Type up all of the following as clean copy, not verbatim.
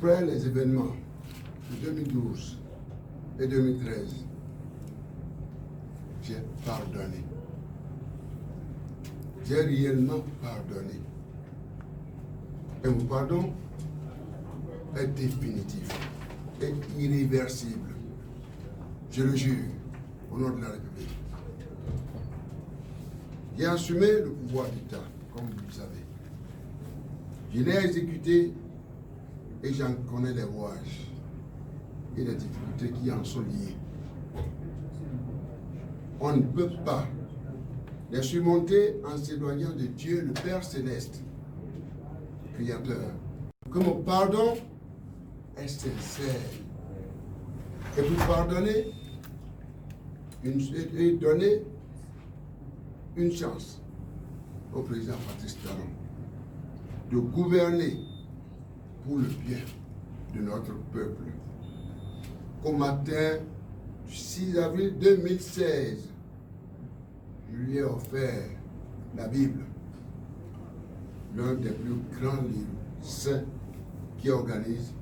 Après les événements de 2012 et 2013, j'ai pardonné. J'ai réellement pardonné. Et mon pardon est définitif et irréversible. Je le jure, au nom de la République. J'ai assumé le pouvoir d'État, comme vous le savez. Je l'ai exécuté et j'en connais les rouages et les difficultés qui en sont liées. On ne peut pas les surmonter en s'éloignant de Dieu, le Père Céleste, Créateur. Que mon pardon est sincère. Et pour pardonner et donner une chance au président Patrice Talon de gouverner pour le bien de notre peuple. Qu'au matin du 6 avril 2016, je lui ai offert la Bible, l'un des plus grands livres saints qui organise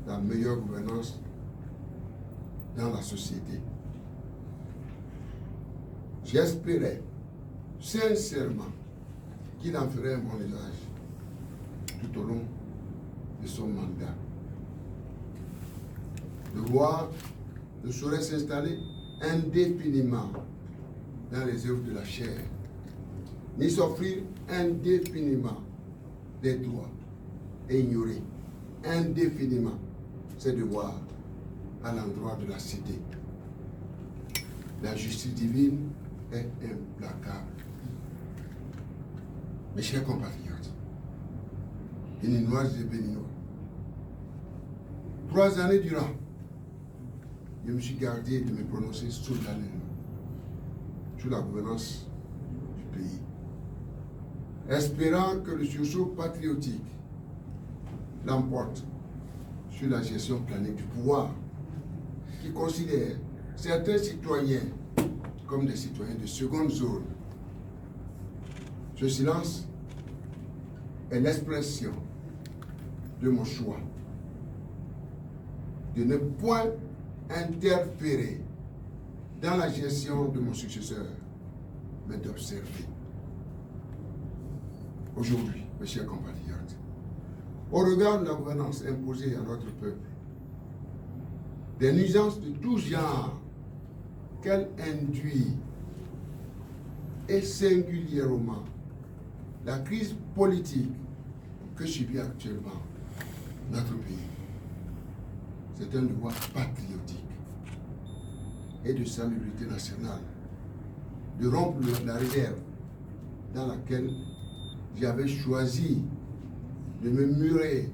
la meilleure gouvernance dans la société. J'espérais sincèrement qu'il en ferait un bon usage tout au long de son mandat. Le roi ne saurait s'installer indéfiniment dans les œuvres de la chair, ni s'offrir indéfiniment des droits et ignorer indéfiniment ses devoirs à l'endroit de la cité. La justice divine est implacable. Mes chers compatriotes, Béninoises et Béninois, 3 années durant, je me suis gardé de me prononcer solennellement sur la gouvernance du pays, espérant que le sursaut patriotique l'emporte sur la gestion planique du pouvoir, qui considère certains citoyens comme des citoyens de seconde zone. Ce silence est l'expression de mon choix de ne point interférer dans la gestion de mon successeur, mais d'observer. Aujourd'hui, mes chers compatriotes, au regard de la gouvernance imposée à notre peuple, des nuisances de tout genre qu'elle induit, et singulièrement la crise politique que subit actuellement notre pays, c'est un devoir patriotique et de salubrité nationale de rompre la réserve dans laquelle j'avais choisi de me murer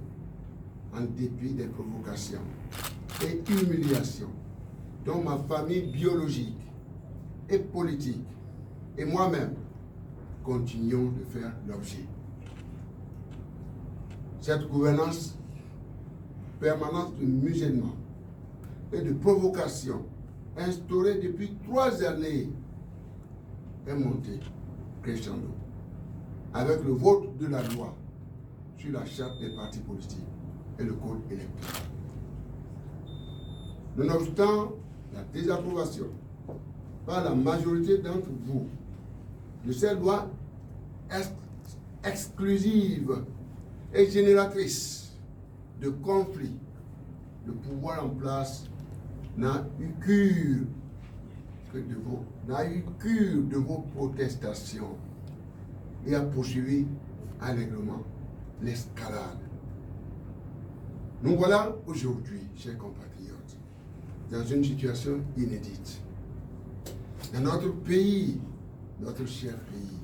en dépit des provocations et humiliations dont ma famille biologique et politique et moi-même continuons de faire l'objet. Cette gouvernance permanente de musulmans et de provocation instaurée depuis 3 années est montée crescendo avec le vote de la loi sur la charte des partis politiques et le code électoral. Nonobstant la désapprobation par la majorité d'entre vous de cette loi exclusive et génératrice de conflits, le pouvoir en place n'a eu cure de vos protestations et a poursuivi allègrement l'escalade. Nous voilà aujourd'hui, chers compatriotes, dans une situation inédite. Dans notre pays, notre cher pays,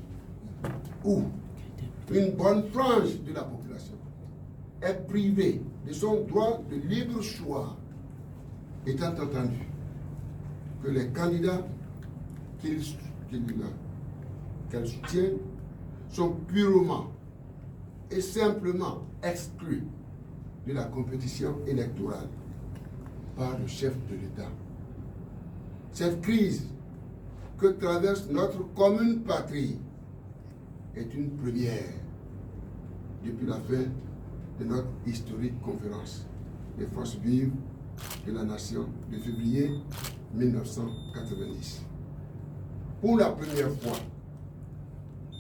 où une bonne frange de la population est privée de son droit de libre choix, étant entendu que les candidats qu'elle soutient sont purement et simplement exclus de la compétition électorale par le chef de l'État. Cette crise que traverse notre commune patrie est une première depuis la fin de notre historique conférence des forces vives de la nation de février 1990. Pour la première fois,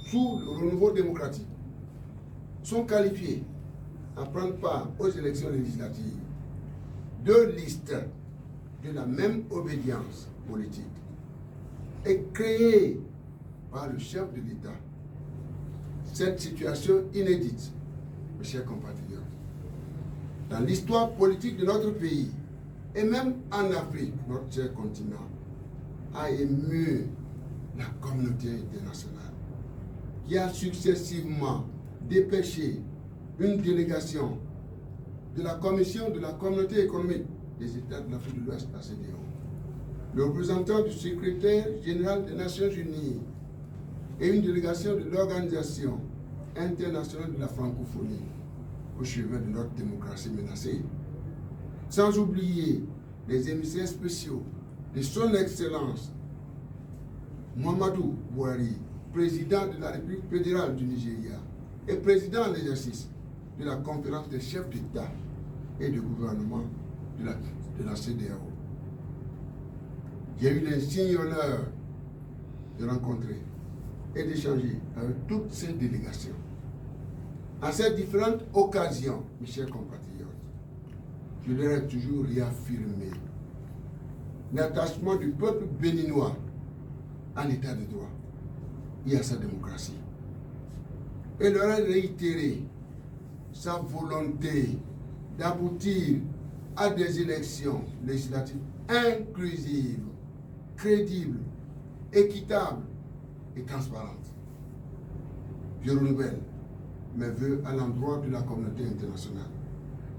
sous le renouveau démocratique, sont qualifiés à prendre part aux élections législatives deux listes de la même obédience politique et créées par le chef de l'État. Cette situation inédite, mes chers compatriotes, dans l'histoire politique de notre pays et même en Afrique, notre cher continent, a ému la communauté internationale qui a successivement dépêché une délégation de la Commission de la Communauté économique des États de l'Afrique de l'Ouest, la CEDEAO, le représentant du secrétaire général des Nations Unies et une délégation de l'Organisation internationale de la francophonie au chevet de notre démocratie menacée. Sans oublier les émissaires spéciaux de son Excellence Muhammadu Buhari, président de la République fédérale du Nigeria et président en exercice de la conférence des chefs d'État et de gouvernement de la CEDEAO. J'ai eu l'insigne honneur de rencontrer et d'échanger avec toutes ces délégations. À ces différentes occasions, mes chers compatriotes, je leur ai toujours réaffirmé l'attachement du peuple béninois à l'état de droit et à sa démocratie. Et leur ai réitéré sa volonté d'aboutir à des élections législatives inclusives, crédibles, équitables et transparentes. Je renouvelle mes vœux à l'endroit de la communauté internationale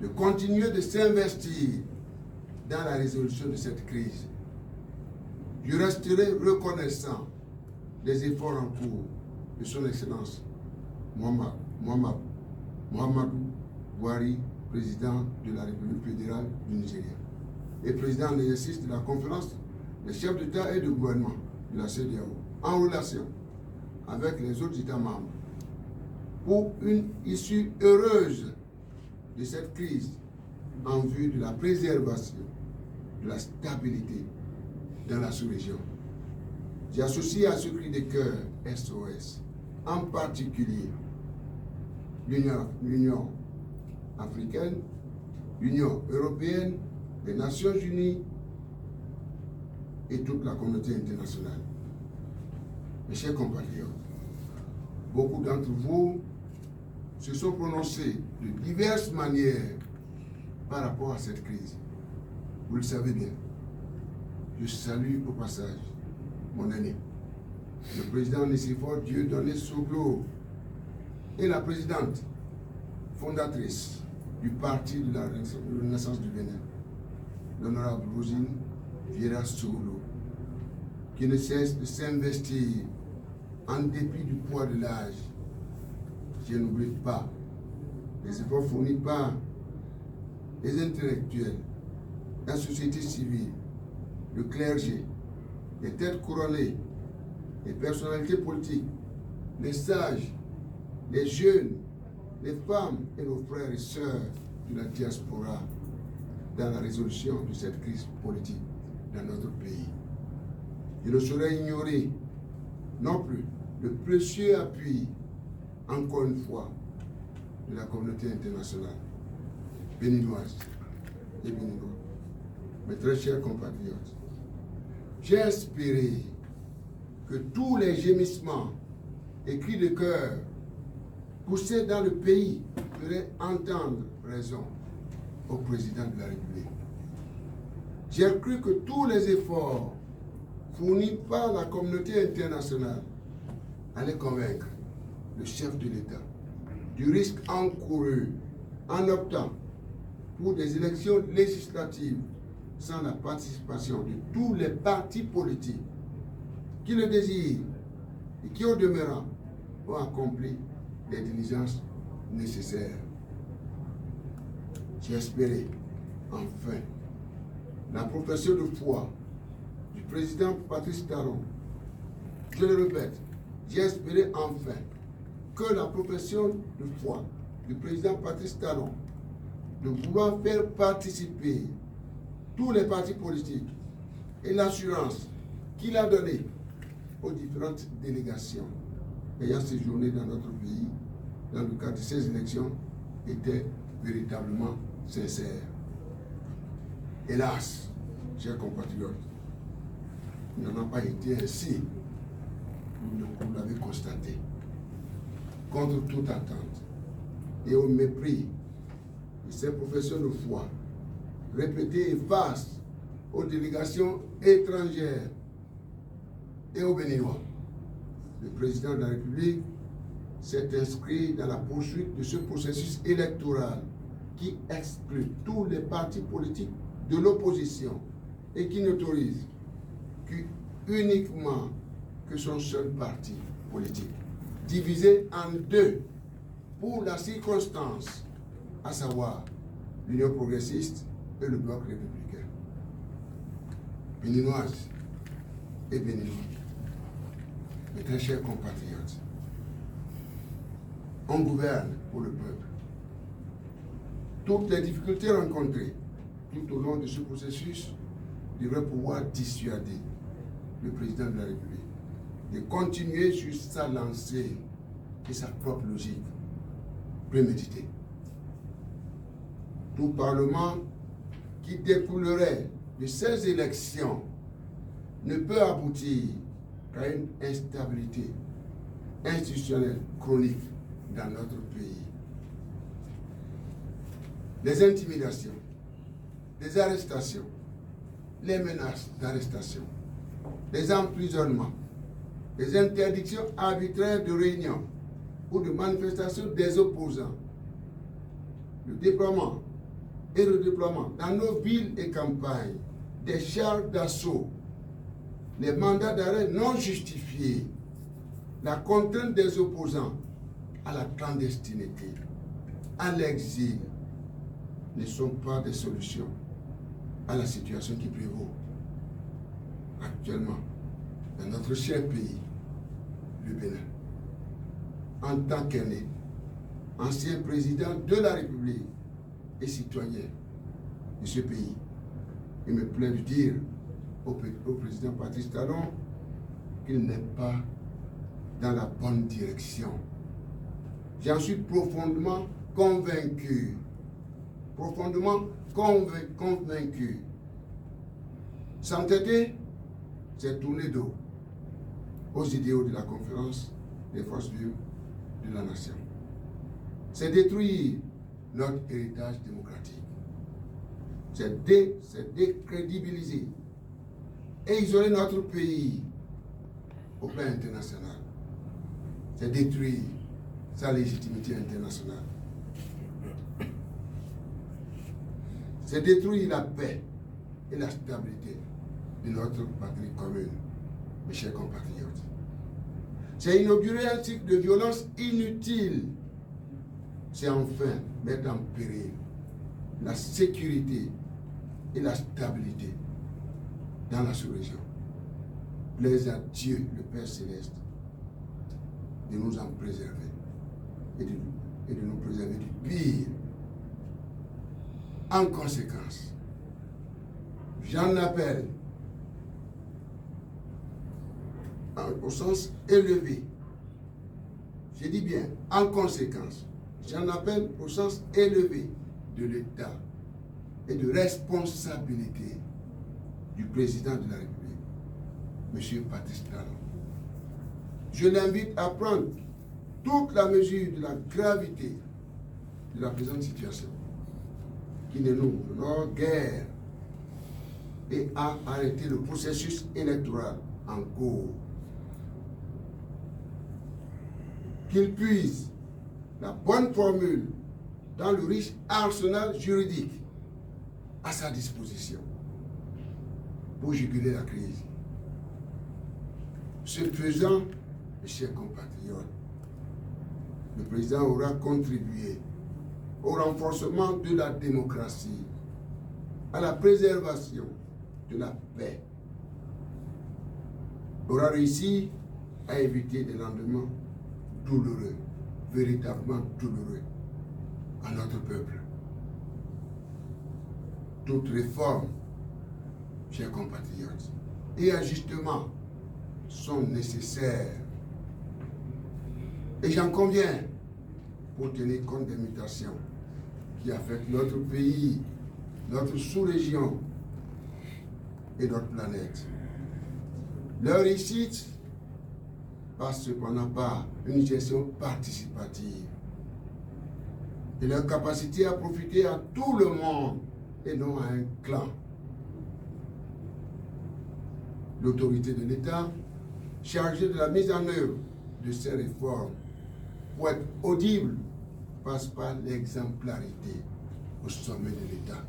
de continuer de s'investir dans la résolution de cette crise. Je resterai reconnaissant des efforts en cours de son Excellence Muhammadu Buhari, président de la République fédérale du Nigeria et président en exercice de la conférence des chefs d'État et de gouvernement de la CEDEAO, en relation avec les autres États membres pour une issue heureuse de cette crise en vue de la préservation de la stabilité dans la sous-région. J'associe à ce cri de cœur SOS, en particulier l'Union africaine, l'Union européenne, les Nations unies et toute la communauté internationale. Mes chers compatriotes, beaucoup d'entre vous se sont prononcés de diverses manières par rapport à cette crise. Vous le savez bien. Je salue au passage mon aîné, le président Nicéphore Dieudonné Soglo et la présidente fondatrice du Parti de la Renaissance du Bénin, l'honorable Rosine Vieira Soglo, qui ne cesse de s'investir en dépit du poids de l'âge. Je n'oublie pas les efforts fournis par les intellectuels, la société civile, le clergé, les têtes couronnées, les personnalités politiques, les sages, les jeunes, les femmes et nos frères et sœurs de la diaspora dans la résolution de cette crise politique dans notre pays. Je ne saurais ignorer non plus le précieux appui, encore une fois, de la communauté internationale, béninoise et béninois. Mes très chers compatriotes, j'ai espéré que tous les gémissements et cris de cœur poussés dans le pays feraient entendre raison au président de la République. J'ai cru que tous les efforts fournis par la communauté internationale allaient convaincre le chef de l'État du risque encouru en optant pour des élections législatives sans la participation de tous les partis politiques qui le désirent et qui, au demeurant, ont accompli les diligences nécessaires. J'ai espéré, enfin, la profession de foi du président Patrice Talon. Je le répète, j'ai espéré enfin que la profession de foi du président Patrice Talon de vouloir faire participer tous les partis politiques et l'assurance qu'il a donnée aux différentes délégations ayant séjourné dans notre pays dans le cadre de ces élections était véritablement sincère. Hélas, chers compatriotes, il n'en a pas été ainsi. Vous l'avez constaté. Contre toute attente et au mépris de ces professions de foi répétées et face aux délégations étrangères et aux Béninois, le président de la République s'est inscrit dans la poursuite de ce processus électoral qui exclut tous les partis politiques de l'opposition et qui n'autorise uniquement que son seul parti politique, divisé en deux pour la circonstance, à savoir l'Union progressiste et le Bloc républicain. Béninoises et Béninois, mes très chers compatriotes, on gouverne pour le peuple. Toutes les difficultés rencontrées tout au long de ce processus devraient pouvoir dissuader le président de la République de continuer sur sa lancée et sa propre logique préméditée. Tout parlement qui découlerait de ces élections ne peut aboutir qu'à une instabilité institutionnelle chronique dans notre pays. Les intimidations, les arrestations, les menaces d'arrestation, les emprisonnements, les interdictions arbitraires de réunion ou de manifestation des opposants, le déploiement et le déploiement dans nos villes et campagnes des chars d'assaut, les mandats d'arrêt non justifiés, la contrainte des opposants à la clandestinité, à l'exil, ne sont pas des solutions à la situation qui prévaut actuellement dans notre cher pays, le Bénin. En tant qu'aîné, ancien président de la République et citoyen de ce pays, il me plaît de dire au président Patrice Talon qu'il n'est pas dans la bonne direction. J'en suis profondément convaincu. Profondément convaincu. S'entêter, c'est tourner dos aux idéaux de la conférence des forces vives de la nation. C'est détruire notre héritage démocratique. C'est décrédibiliser et isoler notre pays au plan international. C'est détruire sa légitimité internationale. C'est détruire la paix et la stabilité de notre patrie commune, mes chers compatriotes. C'est inaugurer un cycle de violence inutile. C'est enfin mettre en péril la sécurité et la stabilité dans la sous-région. Plaise à Dieu, le Père Céleste, de nous en préserver et de nous préserver du pire. En conséquence, j'en appelle au sens élevé. Je dis bien, en conséquence, j'en appelle au sens élevé de l'État et de responsabilité du président de la République, M. Patrice Talon. Je l'invite à prendre toute la mesure de la gravité de la présente situation, qui ne nous honore guère, et à arrêter le processus électoral en cours. Qu'il puise la bonne formule dans le riche arsenal juridique à sa disposition pour juguler la crise. Ce faisant, mes chers compatriotes, le président aura contribué au renforcement de la démocratie, à la préservation de la paix, aura réussi à éviter des lendemains douloureux, véritablement douloureux à notre peuple. toute réforme, chers compatriotes, et ajustements sont nécessaires. Et j'en conviens pour tenir compte des mutations qui affectent notre pays, notre sous-région et notre planète. Leur réussite passe cependant par une gestion participative et leur capacité à profiter à tout le monde et non à un clan. L'autorité de l'État, chargée de la mise en œuvre de ces réformes, pour être audible, passe par l'exemplarité au sommet de l'État.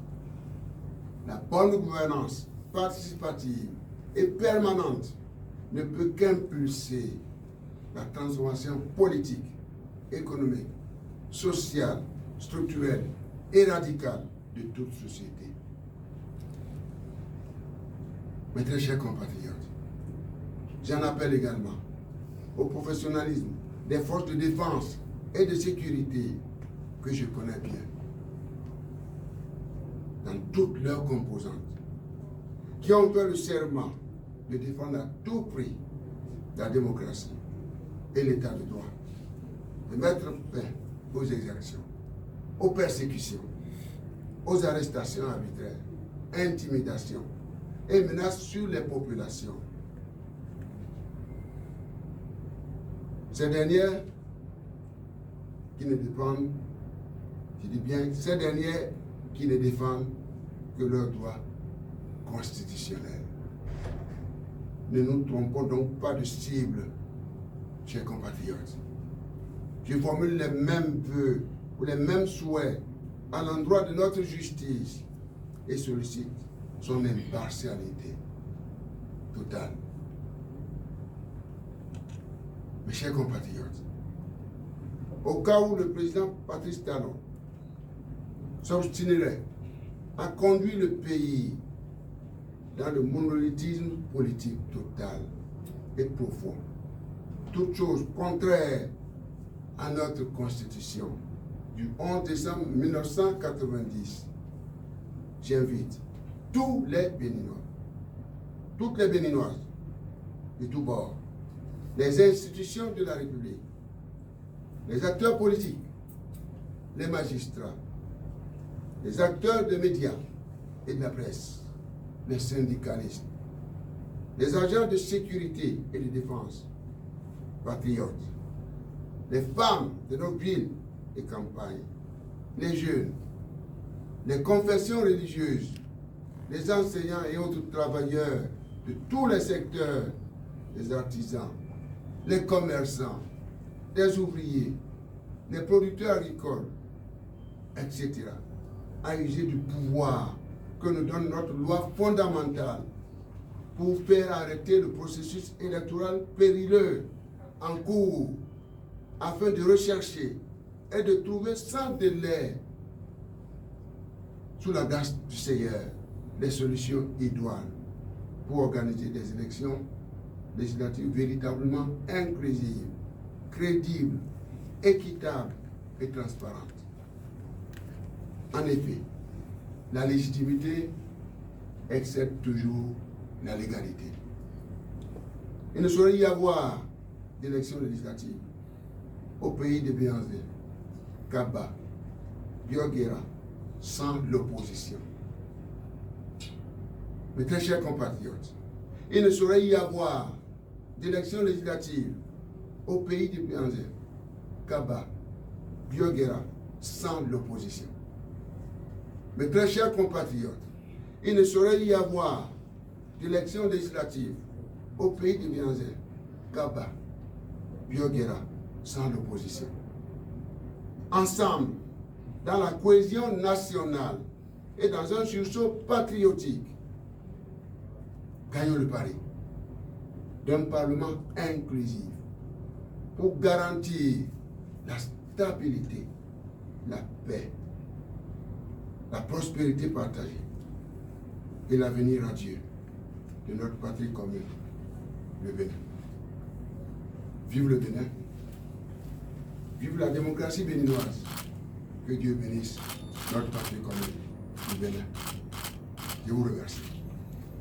La bonne gouvernance participative et permanente ne peut qu'impulser la transformation politique, économique, sociale, structurelle et radicale de toute société. Mes très chers compatriotes, j'en appelle également au professionnalisme des forces de défense et de sécurité que je connais bien, dans toutes leurs composantes, qui ont fait le serment de défendre à tout prix la démocratie et l'état de droit, de mettre fin aux exactions, aux persécutions, aux arrestations arbitraires, intimidations et menaces sur les populations. Ces dernières qui ne dépendent, je dis bien, ces dernières qui ne défendent que leurs droits constitutionnels. Ne nous trompons donc pas de cible, chers compatriotes. Je formule les mêmes vœux ou les mêmes souhaits à l'endroit de notre justice et sollicite son impartialité totale. Mes chers compatriotes, au cas où le président Patrice Talon s'obstinerait à conduire le pays dans le monolithisme politique total et profond, toute chose contraire à notre Constitution du 11 décembre 1990, j'invite tous les Béninois, toutes les Béninoises, de tous bords, les institutions de la République, les acteurs politiques, les magistrats, les acteurs de médias et de la presse, les syndicalistes, les agents de sécurité et de défense, patriotes, les femmes de nos villes et campagnes, les jeunes, les confessions religieuses, les enseignants et autres travailleurs de tous les secteurs, les artisans, les commerçants, les ouvriers, les producteurs agricoles, etc., à user du pouvoir que nous donne notre loi fondamentale pour faire arrêter le processus électoral périlleux en cours, afin de rechercher et de trouver sans délai, sous la grâce du Seigneur, les solutions idoines pour organiser des élections législatives véritablement inclusives, crédibles, équitables et transparentes. En effet, la légitimité excède toujours la légalité. Il ne saurait y avoir d'élections législatives au pays de Béanzé, Kaba, Bioguera, sans l'opposition. Mes très chers compatriotes, il ne saurait y avoir d'élections législatives au pays de Béanzé, Kaba, Bioguera, sans l'opposition. Mes très chers compatriotes, il ne saurait y avoir d'élections législatives au pays de Béanzé, Kaba, Bioguera, sans l'opposition. Ensemble, dans la cohésion nationale et dans un sursaut patriotique, gagnons le pari d'un Parlement inclusif pour garantir la stabilité, la paix, la prospérité partagée et l'avenir radieux de notre patrie commune, le Bénin. Vive le Bénin, vive la démocratie béninoise, que Dieu bénisse notre patrie commune, le Bénin. Je vous remercie.